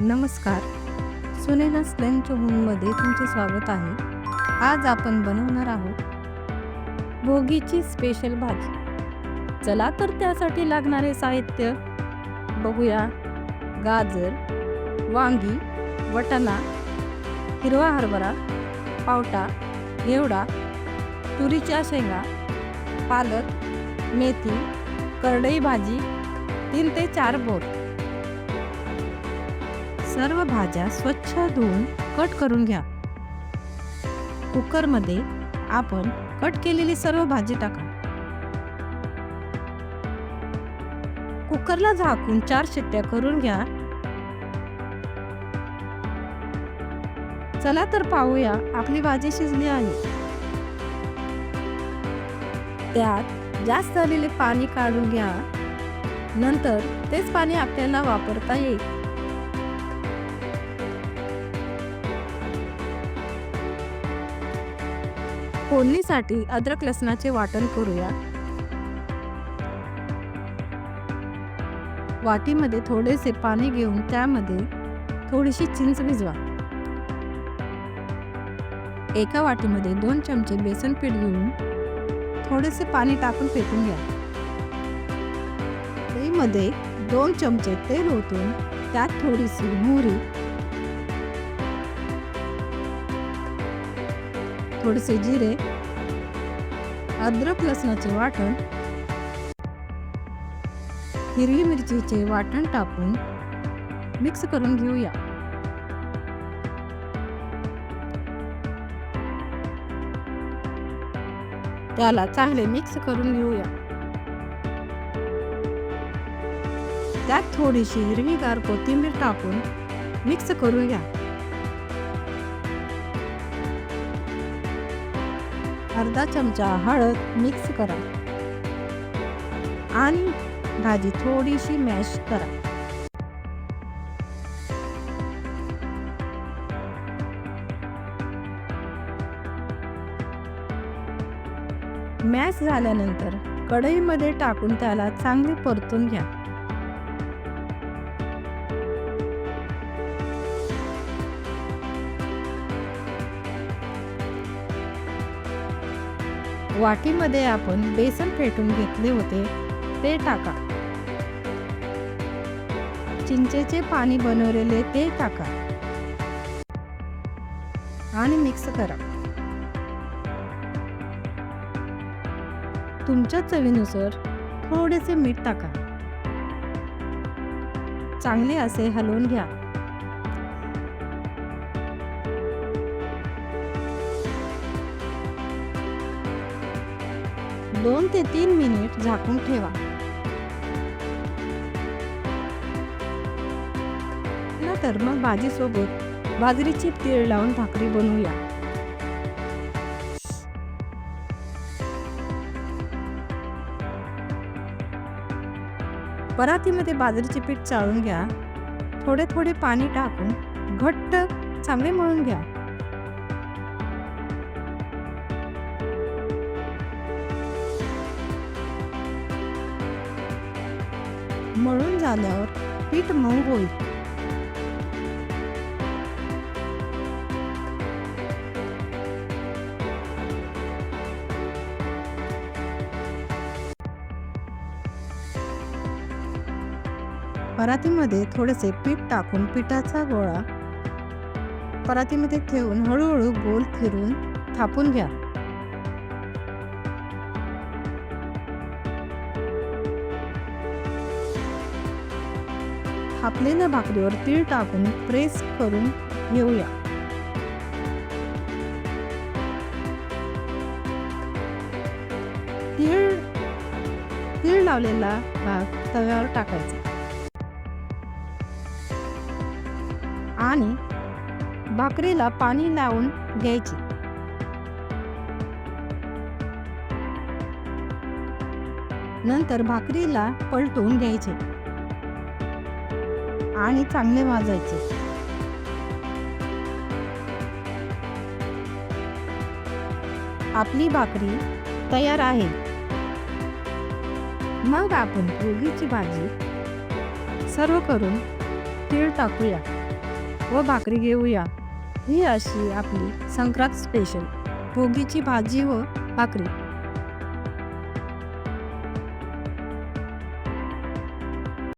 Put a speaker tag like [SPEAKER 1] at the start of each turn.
[SPEAKER 1] नमस्कार. सुनेना स्लेमच्या होममध्ये तुमचे स्वागत आहे. आज आपण बनवणार आहोत भोगीची स्पेशल भाजी. चला तर त्यासाठी लागणारे साहित्य बघूया. गाजर, वांगी, वाटाणा, हिरवा हरभरा, पावटा, घेवडा, तुरीच्या शेंगा, पालक, मेथी, करडई भाजी, 3 ते 4 बोर. सर्व भाज्या स्वच्छ धुवून कट करून घ्या. कुकरमध्ये आपण कट केलेली सर्व भाजी टाका. कुकरला झाकून 4 शिट्ट्या करून घ्या. चला तर पाहूया आपली भाजी शिजली आहे. त्यात जास्त आलेले पाणी काढून घ्या. नंतर तेच पाणी आपल्याला वापरता येईल. फोडणीसाठी अद्रक लसणाचे वाटण करूया. वाटीमध्ये थोडेसे पाणी घेऊन त्यामध्ये थोडीशी चिंच भिजवा. एका वाटीमध्ये 2 चमचे बेसन पीठ घेऊन थोडेसे पाणी टाकून फेटून घ्या. कढईमध्ये 2 चमचे तेल ओतून त्यात थोडीशी मोहरी, थोडेसे जिरे, अद्रक लसणाचे वाटण, हिरवी मिरचीचे वाटण टाकून मिक्स करून घेऊया. त्याला चांगले मिक्स करून घेऊया. त्यात थोडीशी हिरवीगार कोथिंबीर टाकून मिक्स करून घ्या. अर्धा चमचा हळद मिक्स करा आणि भाजी थोडीशी मॅश करा. मॅश झाल्यानंतर कढईमध्ये टाकून त्याला चांगले परतून घ्या. वाटीमध्ये आपण बेसन फेटून घेतले होते ते टाका. चिंचेचे पाणी बनवलेले ते टाका आणि मिक्स करा. तुमच्या चवीनुसार थोडेसे मीठ टाका. चांगले असे हलवून घ्या. दोन ते 3 मिनिट झाकून ठेवा. नंतर मग भाजीसोबत बाजरीची तीळ लावून भाकरी बनवूया. परातीमध्ये बाजरीचे पीठ चाळून घ्या. थोडे थोडे पाणी टाकून घट्ट चांगले मळून घ्या. मळून झाल्यावर पीठ मऊ होईल. परातीमध्ये थोडेसे पीठ टाकून पिठाचा गोळा परातीमध्ये ठेवून हळूहळू गोल फिरून थापून घ्या. थापलेल्या भाकरीवर तीळ टाकून प्रेस करून घेऊया. तीळ लावलेला भाग तव्यावर टाकायचा आणि भाकरीला पाणी लावून घ्यायचे. नंतर भाकरीला पलटून घ्यायचे आणि चांगले भाजायचे. आपली भाकरी तयार आहे. मग आपण भोगीची भाजी सर्व करून तीळ टाकूया. व भाकरी घेऊया. ही अशी आपली संक्रांत स्पेशल भोगीची भाजी व भाकरी.